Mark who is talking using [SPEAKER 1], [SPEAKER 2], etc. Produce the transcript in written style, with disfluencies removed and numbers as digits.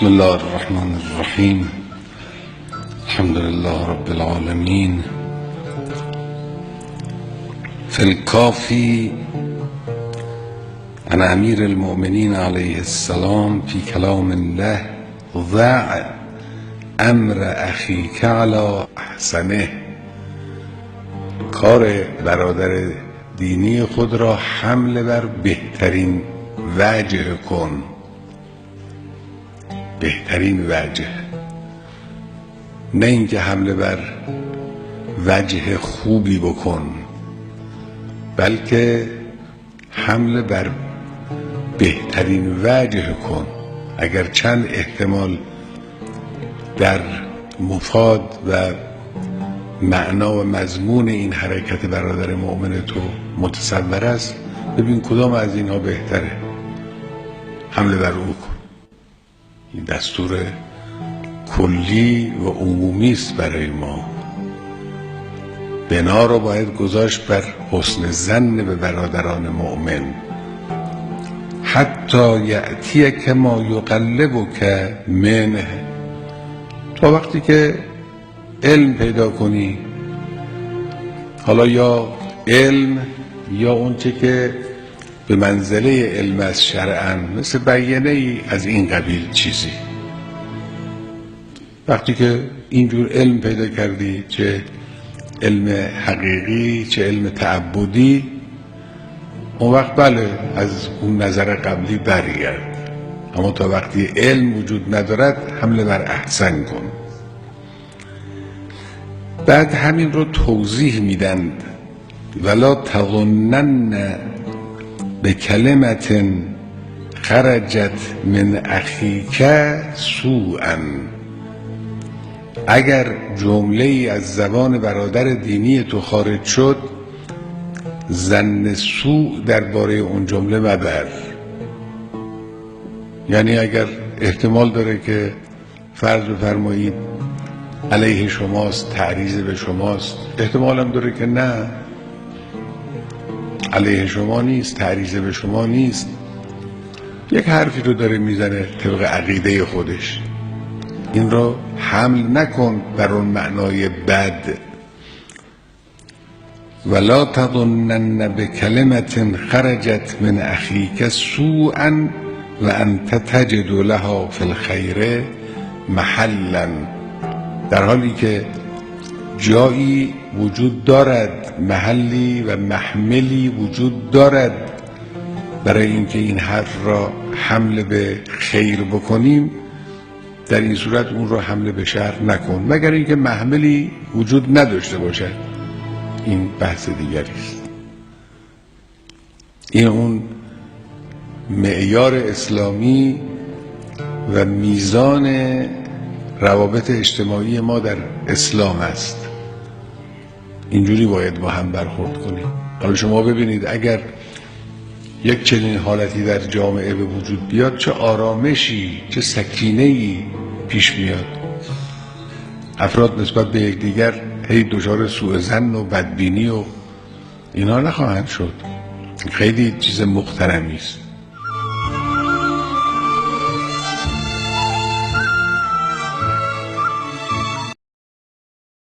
[SPEAKER 1] بسم الله الرحمن الرحیم. الحمد لله رب العالمین. فی الکافی عن امیر المؤمنین علیه السلام فی کلام الله ضع امر اخیک علی احسنه. کار برادر دینی خود را حمل بر بهترین وجه کن. بهترین وجه، نه اینکه حمله بر وجه خوبی بکن، بلکه حمله بر بهترین وجه کن. اگر چند احتمال در مفاد و معنا و مضمون این حرکت برادر مؤمن تو متصور است، ببین کدام از اینها بهتره، حمله بر او کن. این دستور کلی و عمومی است برای ما. بنا را باید گذاشت بر حسن ظن به برادران مؤمن. حتی یأتیک ما یقلبک منه، تا وقتی که علم پیدا کنی، حالا یا علم یا اون چه که به منزله علم از شرعاً، مثل بیانه ای از این قبیل چیزی. وقتی که اینجور علم پیدا کردی، چه علم حقیقی چه علم تعبدی، اون وقت بله از اون نظر قبلی برگرد. اما تا وقتی علم وجود ندارد حمله بر احسن کن. بعد همین رو توضیح میدند. ولا تظنن به کلمت خرجت من اخیک سوءا. اگر جمله ای از زبان برادر دینی تو خارج شد، ظن سوء درباره اون جمله مبر. یعنی اگر احتمال داره که فرض بفرمایید علیه شماست، تعریض به شماست، احتمال هم داره که نه، علیه شما نیست، تعریض به شما نیست، یک حرفی رو داره میزنه طبق عقیده خودش، این رو حمل نکن بر اون معنای بد. ولا تظنن بکلمت خرجت من اخیک سوءا و انت تجد لها فی الخیر محلا. در حالی که جایی وجود دارد، محلی و محملی وجود دارد برای اینکه این حرف را حمله به خیر بکنیم، در این صورت اون را حمله به شر نکن، مگر اینکه محملی وجود نداشته باشد. این بحث دیگری است. این اون معیار اسلامی و میزان روابط اجتماعی ما در اسلام است. اینجوری باید با هم برخورد کنیم. حالا شما ببینید اگر یک چنین حالتی در جامعه به وجود بیاد، چه آرامشی، چه سکینه‌ای پیش میاد. افراد نسبت به یکدیگر هی دچار سوء ظن و بدبینی و اینا نخواهند شد. خیلی چیز محترمی است.